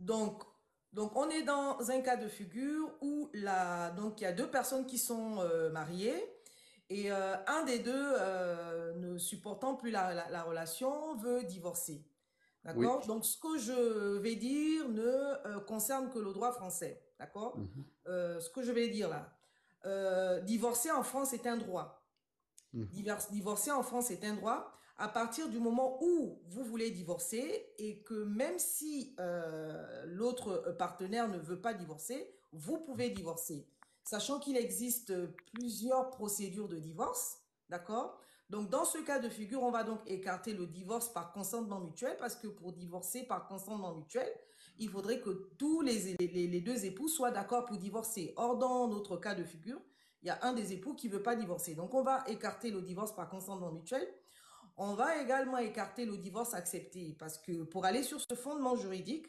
Donc, donc, on est dans un cas de figure où donc il y a deux personnes qui sont mariées et un des deux, ne supportant plus la relation, veut divorcer. Oui. D'accord? Donc, ce que je vais dire ne concerne que le droit français. D'accord? Mhm. Ce que je vais dire là. Divorcer en France est un droit. Mhm. Divorcer en France est un droit à partir du moment où vous voulez divorcer et que même si l'autre partenaire ne veut pas divorcer, vous pouvez divorcer. Sachant qu'il existe plusieurs procédures de divorce, d'accord? Donc dans ce cas de figure, on va donc écarter le divorce par consentement mutuel parce que pour divorcer par consentement mutuel, il faudrait que tous les deux époux soient d'accord pour divorcer. Or, dans notre cas de figure, il y a un des époux qui veut pas divorcer. Donc, on va écarter le divorce par consentement mutuel. On va également écarter le divorce accepté parce que pour aller sur ce fondement juridique,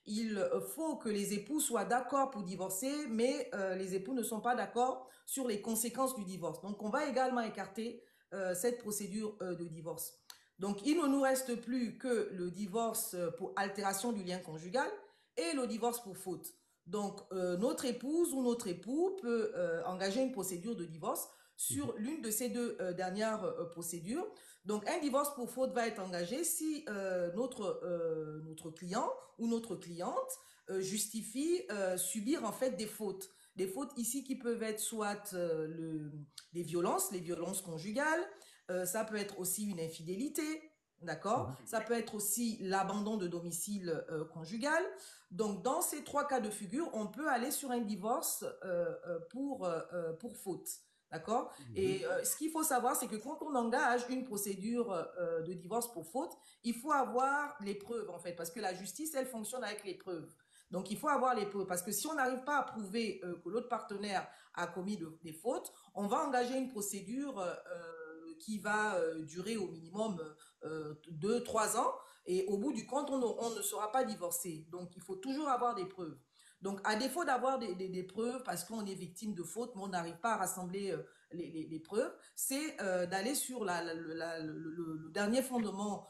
il faut que les époux soient d'accord pour divorcer, mais les époux ne sont pas d'accord sur les conséquences du divorce. Donc, on va également écarter cette procédure de divorce. Donc, il ne nous reste plus que le divorce pour altération du lien conjugal et le divorce pour faute. Donc, notre épouse ou notre époux peut engager une procédure de divorce Mhm. sur l'une de ces deux dernières procédures. Donc, un divorce pour faute va être engagé si notre client ou notre cliente justifie subir en fait des fautes. Des fautes ici qui peuvent être soit les violences conjugales, ça peut être aussi une infidélité, d'accord? Mhm. Ça peut être aussi l'abandon de domicile conjugal. Donc, dans ces trois cas de figure, on peut aller sur un divorce pour faute. D'accord? Mhm. Et ce qu'il faut savoir, c'est que quand on engage une procédure de divorce pour faute, il faut avoir les preuves, en fait, parce que la justice, elle fonctionne avec les preuves. Donc, il faut avoir les preuves, parce que si on n'arrive pas à prouver que l'autre partenaire a commis des fautes, on va engager une procédure qui va durer au minimum 2, 3 ans, et au bout du compte, on ne sera pas divorcé. Donc, il faut toujours avoir des preuves. Donc, à défaut d'avoir des preuves, parce qu'on est victime de fautes, mais on n'arrive pas à rassembler les preuves, c'est d'aller sur le dernier fondement